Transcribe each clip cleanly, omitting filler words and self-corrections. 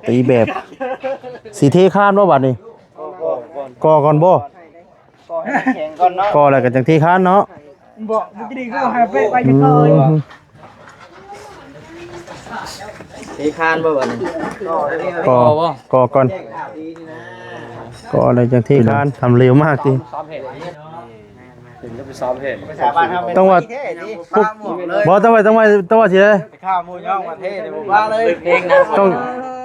ตีแบบสีเทข้านบ่บัดนี้ก่อก่อนบ่ก่อแล้วก็จังเทข้านเนาะบอกมันจะดีก็หาไปจะเคยเทคานบ่บัดนี้ก่อก่อนก่ออะไรจังเทข้านทำเร็วมากจริงต้องว่าบ่ต้องว่าสิได้ข้าวมูย่องประเทศผมว่าเลยเพลงต้อง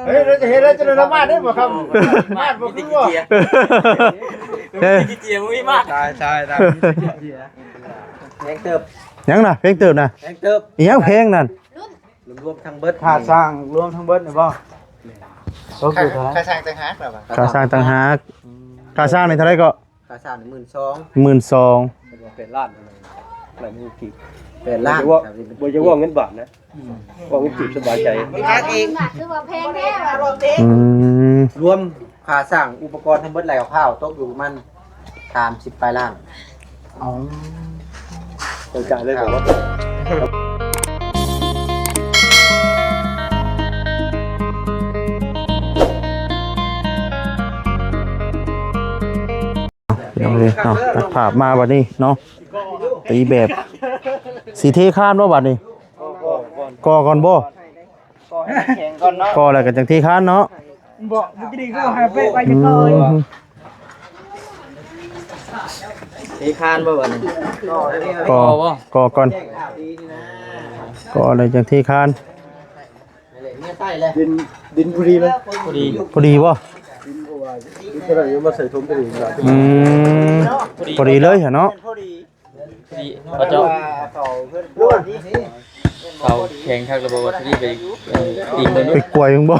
เฮ้ยเราจะเห็นเราจะละมาดได้บ่ครับมาดบ่คือบ่เจียมึงมีมากใช่เพลงเติบยังน่ะเพลงเติบน่ะเพลงเติบอีหยังเพลงนั่นรวมทั้งเบิดค่าสร้างรวมทั้งเบิดนี่บ่ก็คือเท่าไหร่ค่าสร้างต่างหากบ่ค่าสร้างต่างหากค่าสร้างนี่เท่าไหร่ก็ค่าสร้าง12,000 12,000เป็นล้านอะไรมือกีบเป็นล้านบ่จะว่าเงินบาทนะว่าเงินกีบสบายใจค่าเองคือว่าแพงแท้รวมค่าสร้างอุปกรณ์ทั้งเบิดไหลกับข้าวตกอยู่มัน30ปลายล้านอ๋อจ่ายเลยผมว่าตัดภาพมาบัดนี้เนาะตีแบบสีเทข้านบ่บัดนี้ก่อก่อนบ่ก่อแล้วก็จังเทข้านเนาะบอกมันจะดีก็หาไปจะเคยเทคานบ่บัดนี้ก่อก่อนก่ออะไรจังเทข้านดินพอดีมั้ยพอดีบ่เท่าไหร่มาใส่ถุงพอดีพอดีเลยเหรอเนาะพอดีเขาเจ้าเขาแข่งทักระบบที่ไปตีมันไปกล้วยมึงบ่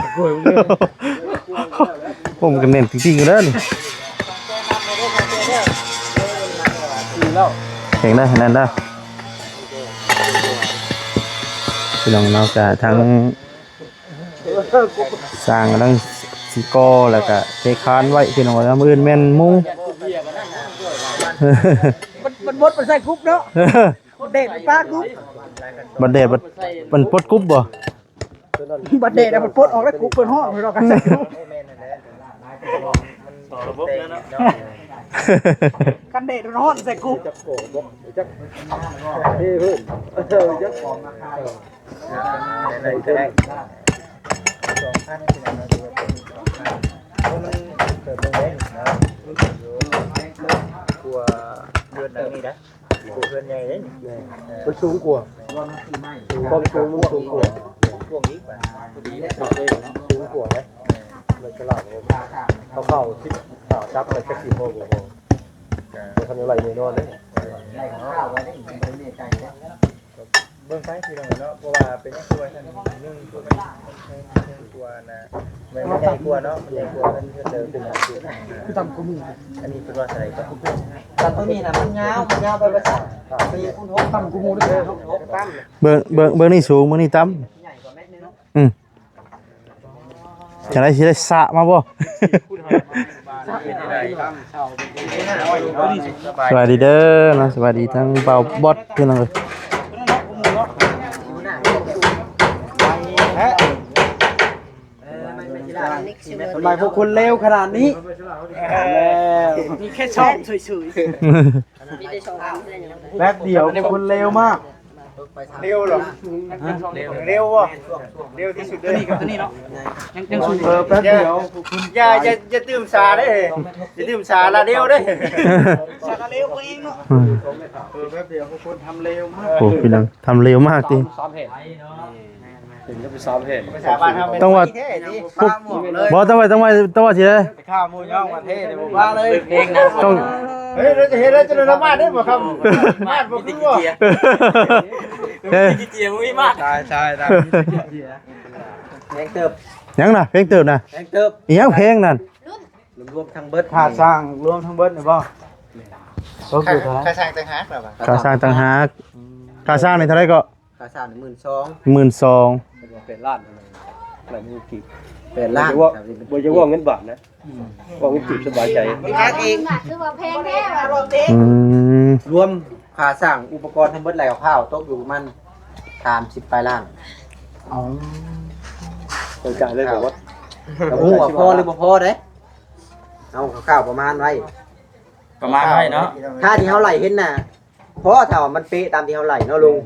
ผมก็เน้นจริงๆแล้วนี่แข่งได้ขนาดนั้นพี่น้องเราจะทั้งสร้างทั้งสิกอแล้วก็เทคานไว้พี่น้องว่ามื้ออื่นแม่นมุงมันบดมันใส่คุกเนาะเด็ดปลาคุกบัดเด็ดมันปลดกุ๊บบ่บัดเด็ดมันปลดออกแล้วคุกเปิดห้องเรากันใส่คุกกันเด็ดมันห้องใส่คุกกลัวเดือนนี้นะกลัวเดือนใหญ่เลยมันสูงกว่าความสูงมันสูงกว่าพวกนี้สูงกว่าไหมเลยฉลาดเข้าที่จับอะไรแค่4 โมงจะทำอะไรในนอนเลยเบื้องซ้ายคือเนาะเพราะว่าเป็นตัวท่านเรื่องตัวนะไม่ใช่กลัวเนาะไม่ใช่กลัวมันเจอเป็นอะไรคือทำกูมืออันนี้เป็นว่าอะไรก็ตอนนี้นะมันยาวไปประสาทไปคุณทบทำกูมือด้วยเบิ่งนี่สูงมื้อนี่ต่ำจะได้สิได้สะมาบ่สวัสดีเด้อนะสวัสดีทั้งเบาบอสพี่น้องเอ้ยทำไมพวกคุณเลวขนาดนี้มีแค่ช่องเฉยๆแป๊บเดียวคุณเลวมากเร็วหรอเร็ววะเร็วที่สุดเลยนี่กับตัวนี้เนาะยังสุดแป๊บเดียวคุณอย่าตื่มชาได้อย่าตื่มชาละเร็วได้ชาเร็วเองเนาะแป๊บเดียวพวกคุณทำเร็วมากโอ้พี่น้องทำเร็วมากจริงถึงจะไปซ้อมเพลงต้องว่าบ่ต้องว่าสิได้ข้าวมูย่องประเทศผมว่าเลยเพลงต้องเฮ้ยเราจะเห็นเราจะละมาดได้บ่ครับมาดบ่คือบ่เจียมึงมีมากใช่เพลงเติบยังน่ะเพลงเติบน่ะเพลงเติบอีหยังเพลงนั่นรวมทั้งเบิดค่าสร้างรวมทั้งเบิดนี่บ่ก็คือเท่าไหร่ค่าสร้างต่างหากบ่ค่าสร้างต่างหากค่าสร้างนี่เท่าไหร่ก็ค่าสร้าง12,000 12,000เป็นล้านอะไรมือกีบเป็นล้านบ่จะว่าเงินบาทนะว่าเงินกีบสบายใจค่าเองคือว่าแพงแท้รวมค่าสร้างอุปกรณ์ทั้งเบิดไหลกับข้าวตกอยู่มัน30ปลายล้านอ๋อจ่ายเลยผมว่า กับฮู้ว่าพอหรือบ่พอเด้เอาข้าวๆประมาณไว้ ประมาณไว้เนาะ ค่าที่เฮาไหลเห็นน่ะพอถ้าว่ามันเป๊ะตามที่เฮาไหลเนาะลุง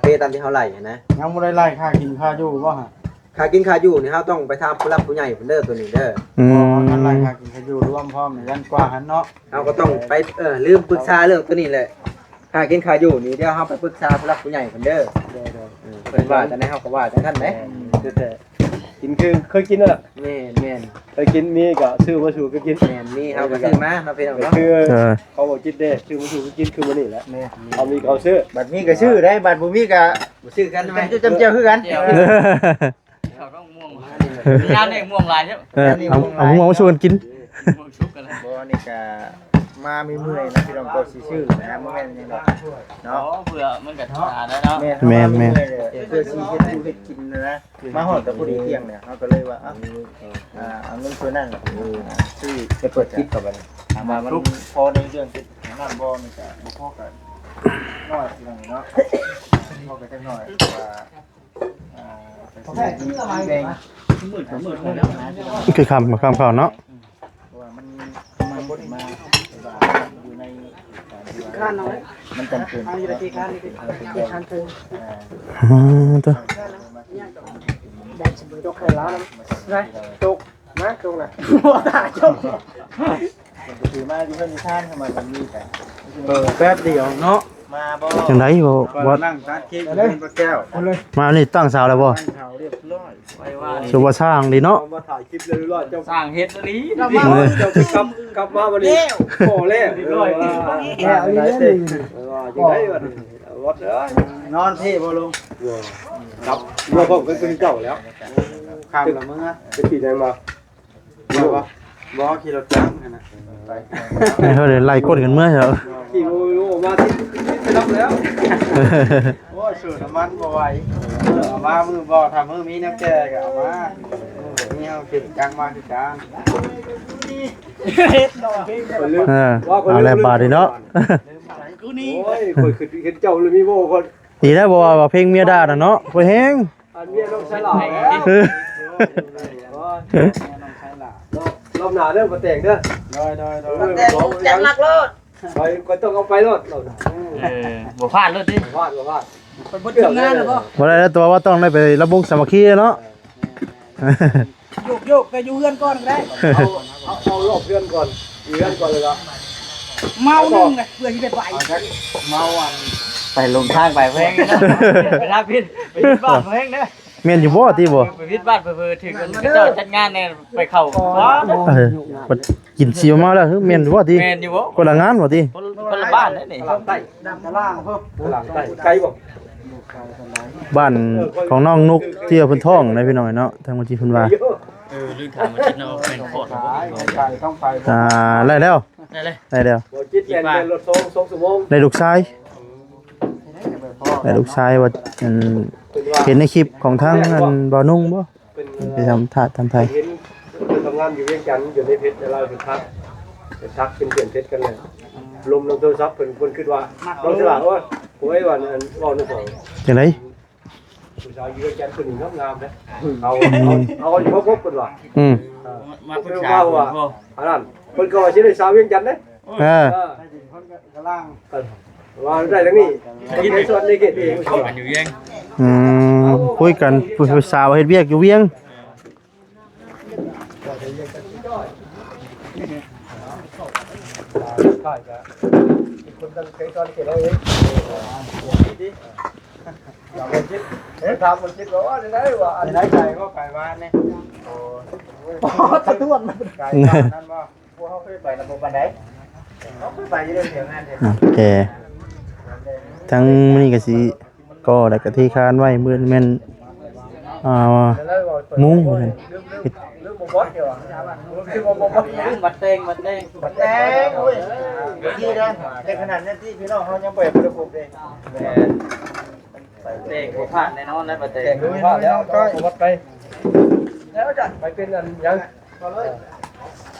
เป๊ะตามที่เฮาไหลนะ ยังบ่ได้ไล่ค่ากินค่าอยู่บ่ฮะ ค่ากินค่าอยู่นี่เฮาต้องไปถามผู้รับผู้ใหญ่เพิ่นเด้อตัวนี้เด้อ กันไล่ค่ากินค่าอยู่รวมพร้อมยันกว่าหันเนาะ เฮาก็ต้องไปลืมปรึกษาเรื่องตัวนี้แหละค่ากินค่าอยู่นี่เดี๋ยวเฮาไปปรึกษาผู้รับผู้ใหญ่เพิ่นเด้อเพิ่นว่าจังได๋เฮาก็ว่าจังนั้นแหละ แต่กินคือเคยกินนั่นแหละ แม่น เคยกินมีก็ซื้อมาสู่ก็กิน แม่นนี่เฮาก็ซื้อมาเนาะพี่น้องเนาะ คือ เออ เขาบอกกินได้ซื้อมาสู่ก็กินคือมันนี่แหละเอามีก็เอาซื้อ บัดนี้ก็ชื่อได้บัดบ่มีก็ บ่ซื้อกันไหม จำเจียวคือกัน เขาต้องม่วงยามนี่ม่วงลายใช่ไหม เอาหมูมาชวนกิน ม่วงชุบกันเลย บ่นี่ก็มามีเมื่อยนะพี่น้องก็สิชื่อนะบ่แม่นยังดอก เนาะ เนาะ เผื่อมันกัดทาได้เนาะ แม่น เพื่อสิเฮ็ดอยู่เฮ็ดกินนะมาฮอดแต่ผู้ดีเที่ยงเนี่ยเฮาก็เลยว่าเอาเงินส่วนนั้นซื้อ ไปเปิดคลิปกับมัน มามันพอในเรื่องนั้นบ่นี่ก็บ่พอกันน้อยพี่น้องเนาะพอกันจังหน่อยว่าแบ่ง คือคำเขาเนาะ ว่ามันบ่ได้มาอยู่ในการที่ว่ามันจำเป็นอยู่ในที่การนี่คือการถึง ตัว จกไข่ล้านะจกนะจกนะตาจกถือมาอยู่เพิ่นท่านทำไมมันมีแต่แป๊บเดียวเนาะมาบ่ จังได๋บ่ นั่งตัดเค้กเป็นปลาแก้วเลย มานี่ตั้งสาวแล้วบ่ ตั้งเท้าเรียบร้อย ไว้ว่า สุว่าสร้างดีเนาะ มาถ่ายคลิปเลยรอดเจ้า สร้างเฮ็ดนี้ เจ้าไปกลับมาวันนี้โอ้เล่ร้อยแล้วนี่เล่นยังไงวะวัดเอ้ย นอนที่บ่ลง ครับเมื่อผมก็คือเก่าแล้ว ข้ามละมึงอ่ะ จะขี่ได้มา บ่ขี่รถจักรนั่นน่ะไป ให้เฮาได้ไล่กดกันเมื่อเหรอ ขี่โอ้มาที่ไปรับแล้ว โอ้ยสูตรน้ำมันบ่ไหวเอามามือบ่ทำมือมีน้ำแก่ก็เอามานี่เอาขึ้นจังมาคือกันเฮ็ดดอกเฮ็ด เอาแล้วบาดนี่เนาะ โอ้ยคนคือเห็นเจ้าเลยมีโม่คน ดีแล้วบ่ว่าเพลงเมียด่าน่ะเนาะบ่แฮง อันเมียต้องใช้หล่อรอบหนาเด้อมาแต่งเด้อ แต่จังหนักเลย ไปก็ต้องเอาไปรถเรา บ่พลาดเลยดิ วาดวาด บ่ทำงานหรอบ่ บ่ได้แล้วตัวว่าต้องได้ไประบงสามัคคีเนาะ โยกก็อยู่เฮือนก่อนก็ได้ เอารอบเพื่อนก่อนเพื่อนก่อนเลยละ เมานึงไงเพื่อที่จะไปเมาอ่ะ ไปลงทางไปแพงนะไปทางพิษไปพิษบ้านแพงเด้อ แม่นอยู่บ่ติบ่ ไปพิษบ้านเพื่อถึงเจ้าจัดงานเนี่ยไปเข้าว้า บัดกินสิมาแล้วแม่นอยู่บ่ติ แม่นอยู่บ่ คนละงานบ่ติ คนละบ้านนี่ หลังใต้ ดำตะล่างเพิ่ม หลังใต้ไกลบ่ บ้านของน้องนุกที่เพิ่นท้องนะพี่น้อยเนาะทางวันที่เพิ่นว่า ลืมถามมาคิดเนาะเป็นโคตร ต้องไป ได้แล้ว ได้เลย ได้แล้ว บ่จิตแล่นรถ2ชั่วโมง ได้ลูกชายได้ลูกชายว่าเห็นในคลิปของทางอันบ่าวนุ่งบ่ เป็น ไปทำทาสทำไทย เห็นทำงานอยู่เวียงจันทร์อยู่ในเพชรเราเป็นทักเป็นทักเป็นเปลี่ยนเพชรกันเลยลมลงโทรศัพท์เพิ่นคนคิดว่าน้องฉลาดว่าโอ้ยว่านั่นว่านึกของ จังได๋ ผู้ชายอยู่เวียงจันทร์คนนี้งามนะเอาอยู่พบกันว่า มาปรึกษาพ่อ อันนั้นเพิ่นก็ว่าสิได้สาวเวียงจันทน์เด้ เออ ตะล่าง ว่าได้ทั้งนี้กินในส่วนในเขตเอง กันอยู่ยัง คุยกันผู้สาวเฮ็ดเวียกอยู่เวียง ใช่จ้ะคนตั้งใจตอนเขตเราเองเราคิดทำมันคิดว่าได้ว่าอัน ไหนใจก็ไก่บ้านเนี่ยโอ้ตะต้วนมันไก่บ้านนั่นว่าพวกเขาเคยไประบบบันไดเขาเคยไปอยู่เรื่องเถียงงานเถียง โอเคทั้งมื้อนี้ก็สิก็ได้กะที่คานไว้มื้อแม่นมุ้งว่าซั่น เรื่องบ่บอสเกี่ยวอ่ะคือบ่บอส บัดเตง บัดแดงเว้ยที่นั่นในขนาดนั้นที่พี่น้องเขายังเปิดประตูเลย เตงบ่พลาดแน่นอนนะบัดเต แต่ ง งดูว่าแล้วก็บอสไปแล้วจ้ะไปเป็นอันยัง เอ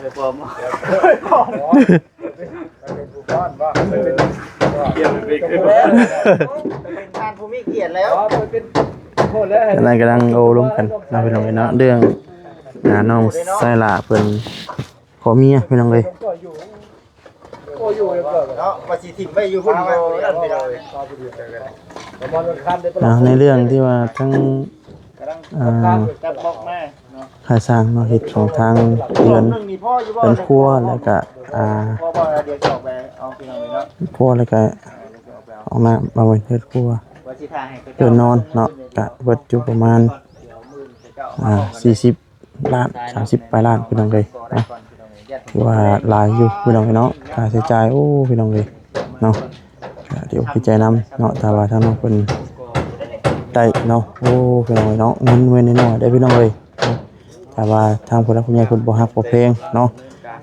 อปอม เป็นผู้บ้านว่าเป็นเกี่ยวไปคือ เป็นทานภูมิเกียรติแล้ว อ๋อเป็นโทษแล้ว กำลังโอ้ลมกันนะพี่น้องเนาะเรื่อง น้องไส้ละเพิ่นขอเมียพี่น้องเลย โอ้อยู่เนาะมาสิถิ่มไปอยู่พุ่นโอ้นั่นไปเลยประมาณวันคันได้ปะ ในเรื่องที่ว่าทั้ง กำลังจับบอกแม่เนาะ ค่าสร้างเนาะเฮ็ดของทางเรือน นึงนี่พ่ออยู่บ่ เป็นครัวแล้วก็พ่อบ่เดี๋ยวจะออกไปเอาพี่น้องเลยเนาะ ครัวแล้วก็ออกมาไว้เฮ็ดครัว ว่าสิทาให้ เรือนนอนเนาะก็เบิดอยู่ประมาณ40 ล้าน30ปลายล้านพี่น้องเลยนะถือว่าหลายอยู่พี่น้องเนาะค่าใช้จ่ายโอ้พี่น้องเลยเนาะก็เดี๋ยวพี่ใจนํเนาะถ้าว่าทางน้องเพิ่นได้เนาะโอ้พี่น้องเนาะเงินเว้นน้อยๆได้พี่น้องเลยถ้าว่าทางผู้หลักผู้ใหญ่เพิ่นบ่ฮักบ่แพงเนาะ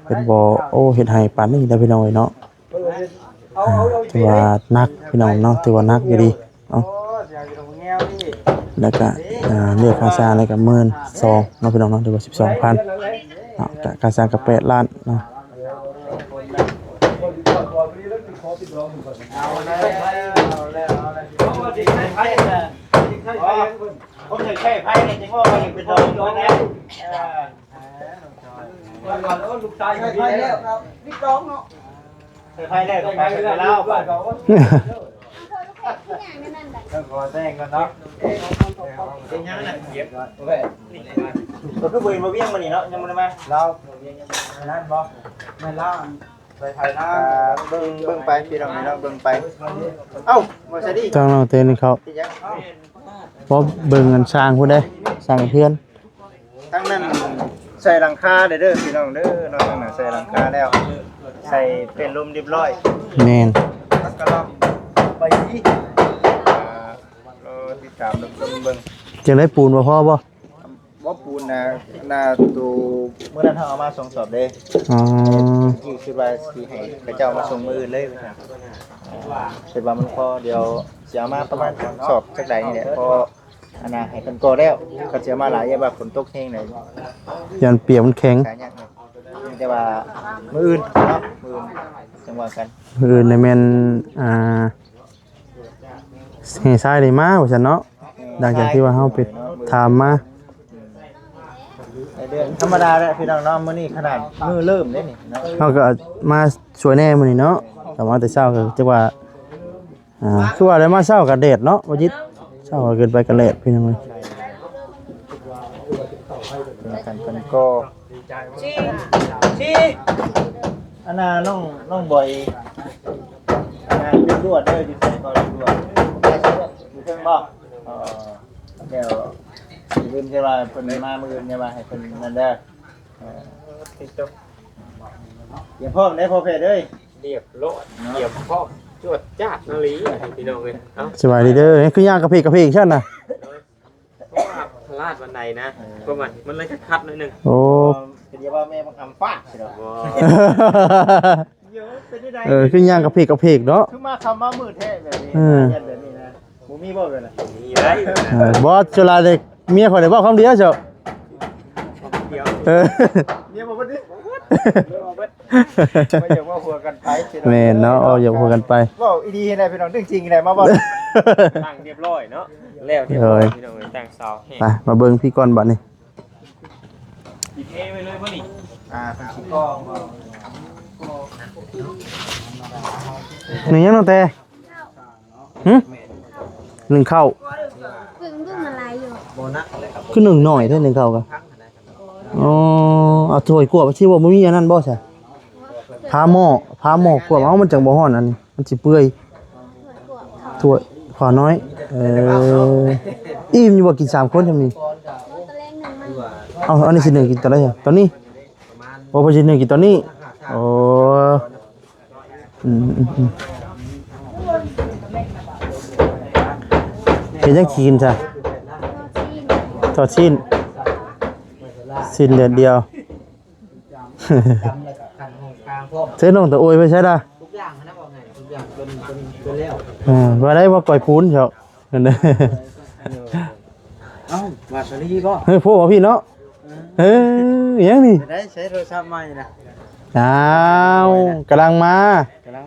เพิ่นบ่โอ้เฮ็ดให้ปานนี้ได้พี่น้องเนาะถือว่านักพี่น้องเนาะถือว่านักอยู่ดีเนาะแล้วก็เรียกค่าสร้างแล้วก็12,000เนาะพี่น้องเนาะถือว่า 12,000เนาะก็ค่าสร้างก็8ล้านเนาะ ผมจะแค่ไพ่เนี่ยจริงว่ามันยังเป็นดอกอยู่นะลูกชายไพ่แล้วครับพี่น้องเนาะไพ่แล้วไพ่แล้วบ้านเขาต้องขอแจ้งกันเนาะเป็นยังไงเก็บตัวผู้บริมาเบี้ยงมานี่เนาะยังไม่มาเรานั่นบ่ไม่เล่าไปไทยนะเบิ่งไปพี่น้องเนาะเบิ่งไปเอ้ามาใช่ดิ จ้างน้องเต้นเขาเพราะเบิ่งกันสร้างผู้ใดสร้างเพื่อน ทั้งนั้นใส่หลังคาเด้อพี่น้องเด้อน้องน่ะใส่หลังคาแล้วใส่เป็นลมเรียบร้อย แม่น แล้วก็ลองไปที่รอติดตามเบิ่ง จังได้ปูนบ่พอบ่ ว่าปูนน่ะตัวเมื่อนั้นเขาเอามาส่งสอบเด้ อ๋อ ที่คิดว่าสิให้พระเจ้ามาส่งมื้ออื่นเลยครับคิดว่ามันพอเดี๋ยวสิเอามาประมาณสอบจักใดนี่แหละพออันน่ะให้เพิ่นก่อแล้วก็สิเอามาหลายอย่าว่าฝนตกแห้งเลย ยันเปียกมันแข็ง ขายยากเลยแต่ว่ามื้ออื่นเนาะมื้ออื่นจังหวะกัน อื่นในแม่นเฮซ้ายได้มาว่าซั่นเนาะดังจากที่ว่าเฮาไปถามมา ในเดือนธรรมดาแหละพี่น้องเนาะมื้อนี้ขนาดมื้อเริ่มเด้นี่เนาะ เฮาก็มาช่วยแน่มื้อนี้เนาะแต่ว่าแต่เช้าก็จักว่าคือว่าได้มาเช้าก็แดดเนาะบ่จิตเช้าก็เกินไปก็แดดพี่น้องเอ้ย กันเพิ่นก็ชี้อันน่ะน้องบ่อยอันน่ะเป็นรวดเด้ออยู่ใส่ก็รวดอยู่เทิงบ่เดี๋ยวลืมใช่ว่าเพิ่นมามื้ออื่นใช่ว่าให้เพิ่นนั่นเด้อเดี๋ยวพร้อมได้พอเพจเอ้ย เรียบร้อยเรียบพร้อมจวดจ้าดนาลีพี่น้องเลยเอ้า สบายดีเด้อคือย่างกระเพกซั่นน่ะ เพราะว่าพลาดวันไหนนะก็มันเลยคัดหน่อยนึง โอ้ เป็นอย่าว่าแม่บังคับฟาดสิดอก ว้า เดี๋ยวเป็นได้ คือย่างกระเพกเนาะ คือมาคำว่ามืดแท้แบบนี้ยันแบบนี้นะบ่มีบ่แบบนั้น มีไร บอสจุฬาเด็กเมียข่อยได้บอกคำเดียวเจ้า เดียว เนี่ยบ่บ่ดิไม่อยากว่าหัวกันไป แม่นเนาะเอาอย่าพูดกันไป ว่าอีดีให้ได้พี่น้องเรื่องจริงได้มาบ่ ตั้งเรียบร้อยเนาะแล้วเรียบร้อยพี่น้องเลยตั้งเสาแห้ง ไปมาเบิ่งพี่ก่อนบัดนี้ ปิดเอไว้เลยป่ะนี่ เพิ่นสิก็ หนึ่งยังน้องแต่หึหนึ่งเข้า พึ่งพึ่งอะไรอยู่ คือหนึ่งหน่อยเท่าหนึ่งเข้ากันอ๋อเอาถ้วยกวบที่ว่าบ่มีอันนั้นบ่ใช่พาหม้อกวบเอามันจังบ่ฮ้อนอันนี้มันสิเปื่อยถ้วยขอน้อยอิ่มอยู่บ่กิน3คนทำนี่ ตะแรงหนึ่งมัน เอาอันนี้สิหนึ่งกินตอนไหนตอนนี้โอ้พอสิหนึ่งกินตอนนี้โอ้เห็นยังกินจ้ะทอดชิ้นเดือนเดียวเส้นน้องตะโอยไปใช่ด่ะ ทุกอย่างนะบอกไงทุกอย่างเป็นแล้ว ว่าได้ว่าก่อยปูนเฉาะนั่นเด้อ เอ้าว่าสลีก็ เฮ้ยพวกพี่เนาะยังนี่ ได้ใช้โทรศัพท์ใหม่นะ อ้าวกำลังมา กำลัง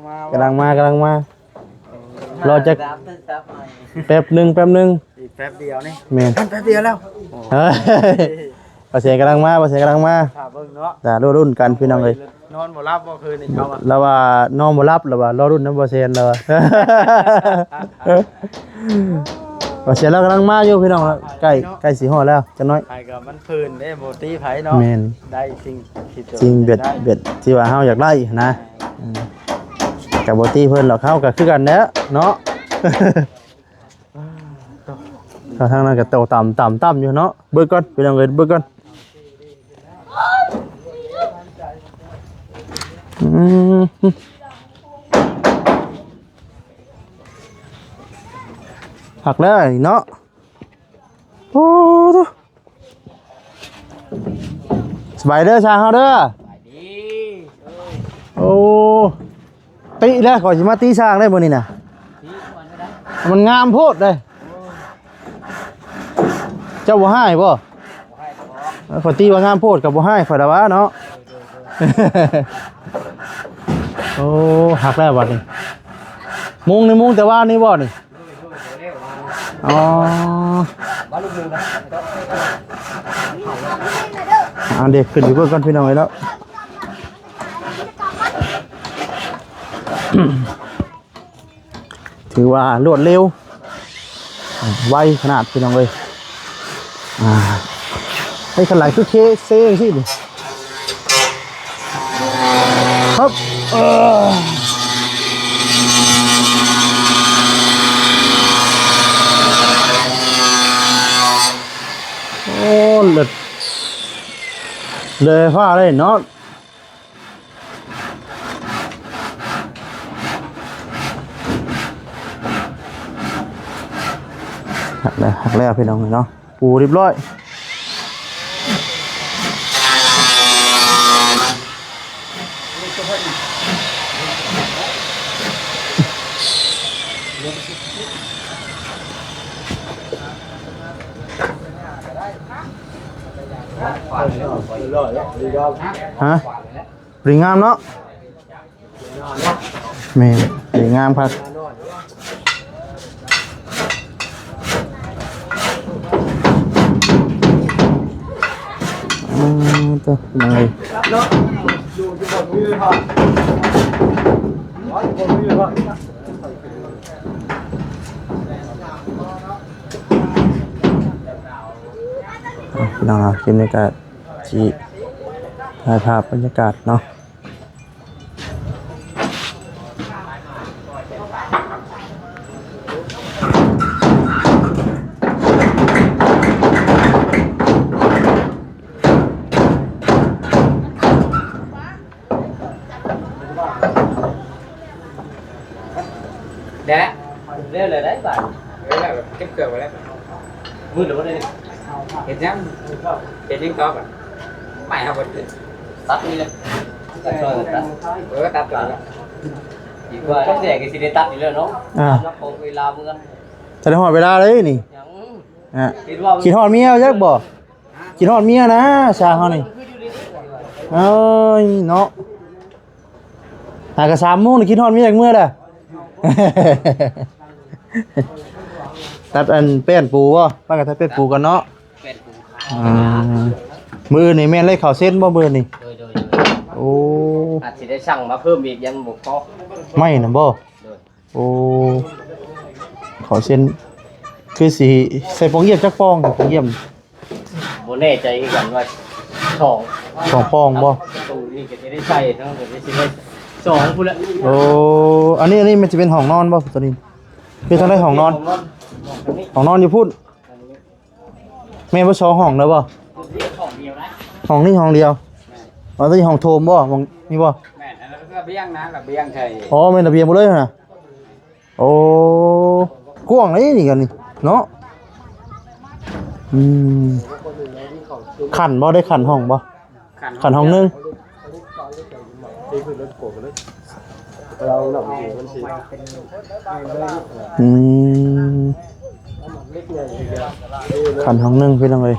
มา รอจะแป๊บหนึ่ง อีกแป๊บเดียวนี่ แม่น แป๊บเดียวแล้ว เฮ้ย บ่เสียกำลังมาบ่เสียกำลังมา ถ้าเบิ่งเนาะ แต่รุ่นกันพี่น้องเอ้ย นอนบ่หลับบ่คืนนี่เขาว่า แล้วว่านอนบ่หลับแล้วว่ารอรุ่นน้ำบ่เซียนแล้วว่า บ่เซียนเรากำลังมาอยู่พี่น้องใกล้สิฮอดแล้วจักหน่อย ไผก็มันพื้นเด้บ่ตีไผเนาะ แม่น ได้สิ่งที่ตัว จริงเบ็ดที่ว่าเฮาอยากได้นะกับบ่ตีเพิ่นหรอกเฮาก็คือกันแหล้วเนาะ ก็ทางนั้นก็โตต่ำอยู่เนาะเบิ่งก่อนพี่น้องเอ้ยเบิ่งก่อนหักแล้วนี่เนาะโอ้โธ่สบายเด้อชางเฮาเด้อโอ้ติแล้วขอสิมาตีช้างได้บ่นี่น่ะมันงามโพดเลยเจ้าบ่ให้บ่ขอตีว่างามโพดกับบ่ให้ข่อยละวะเนาะ โอ้หักแล้วบัดนี้มุงนี่มุงแต่ว่านี่บ่นี่อ๋อเด็กขึ้นอยู่เพิ่นก่อนพี่น้องไว้แล้ว ถือว่ารวดเร็วไวขนาดพี่น้องเลยให้ขลายคือเคเซ่สิครับโอ้เลยฟ้าเลยเนาะหักแล้วพี่น้องเนาะปูเรียบร้อยฮะปริงามเนาะแม่ปริงามครับตัวยังไงน้องๆคลิปนี้ก็จีถ่ายภาพบรรยากาศเนาะเดี๋ยวเร็วเลยได้ป่ะเร็วเลยเก็บเกลือไว้แล้วมือหรือว่าได้เห็นยังเห็นยังก็แบบไม่เอาไปตัดนี่เลยตัดตัดก่อนอีกว่าตั้งแต่กี่สิได้ตัดนี่เลยเนาะแล้วคงเวลาเมื่อจะได้หอดเวลาเลยนี่กินหอดเมียจักบ่กินหอดเมียนะชาเขานี่เอ้ยเนาะหากระ3 โมงนี่กินหอดเมียจากเมื่อเด้อ ตัดอันเป็นปูบ่ป้าก็ตัดเป็นปูกันเนาะมือนี่แม่นเลยเข้าเส้นบ่มือนี่โอ้อาจจะได้สั่งมาเพิ่มอีกยังบุกพอไม่นะบ่โอ้เข้าเส้นคือสิใส่ปองเยี่ยมจักปองปองเยี่ยมบ่แน่ใจกันว่า2 ปองบ่ตู้นี่ก็จะได้ใส่ทั้งหมดได้สิได้2พุ่นละโอ้อันนี้มันจะเป็นห้องนอนบ่ตัวนี้คือทางได้ห้องนอนอยู่พุ่นแม่บ่2 ห้องแล้วบ่ห้องนี้ห้องเดียวอ๋อตัวนี้ห้องโถมบ่มองนี่บ่แม่นแล้วก็เบี้ยงนะระเบียงใช่อ๋อแม่นระเบียงบ่เลยน่ะโอ้กว้างเลยนี่กันนี่เนาะขันบ่ได้ขันห้องบ่ขันห้องนึงขันห้องนึงพี่น้องเลย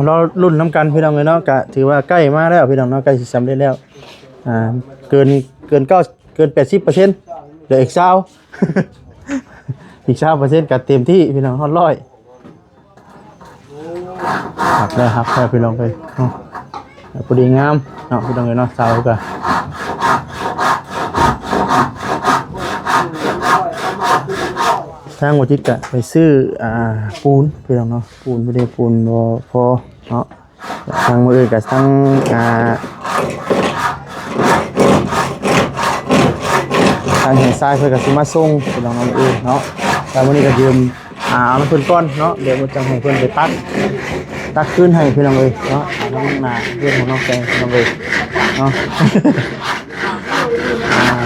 เรารุ่นน้ำกันพี่น้องเลยเนาะกะถือว่าใกล้มาแล้วพี่น้องเนาะใกล้สิสำเร็จแล้วเกิน80%เหลืออีก20 อีก20%ก็เต็มที่พี่น้องฮอด100 หักได้หักแค่พี่น้องเลยเนาะพอดีงามเนาะพี่น้องเลยเนาะสาวกันทางวัดจิตกะไปซื้อปูนพี่น้องเนาะปูนไม่ได้ปูนบ่พอเนาะทางมือกับทางทางแห่งซ้ายเพื่อกับซิมาส่งพี่น้องน้องเนาะแต่วันนี้ก็ยืมเอาน้ำเพิ่นก้อนเนาะเดี๋ยวมันจะให้เพิ่นไปตักขึ้นให้พี่น้องเลยเนาะน้องนาเรื่องของน้องแกงพี่น้องเลยเนาะ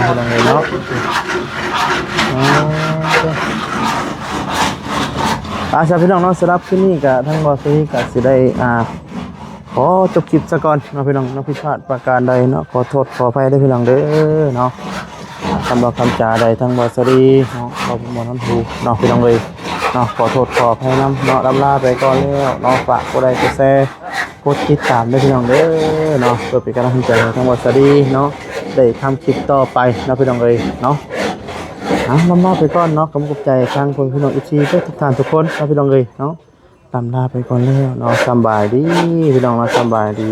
พี่น้องเลยเนาะอาชาพี่น้องเนาะสำหรับที่นี่กับทั้งบอสที่กับสิได้ขอจบคลิปซะก่อนเนาะพี่น้องเนาะผิดพลาดประการใดเนาะขอโทษขออภัยด้วยพี่น้องเด้อเนาะคำบอกคำจาใดทั้งบอสดีเนาะขอบคุณน้ำถูเนาะพี่น้องเลยเนาะขอโทษขออภัยน้ำเนาะลำลาไปก่อนแล้วเนาะฝากกดไลค์กดแชร์กดติดตามด้วยพี่น้องเด้อเนาะเพื่อเป็นกำลังใจให้ทั้งบอสดีเนาะได้ทำคลิปต่อไปเนาะพี่น้องเลยเนาะลำลาไปก่อนเนาะกำลังใจทางพี่น้องอีซีทุกท่านทุกคนเนาะพี่น้องเลยเนาะลำลาไปก่อนแล้วเนาะสบายดีพี่น้องเนาะสบายดี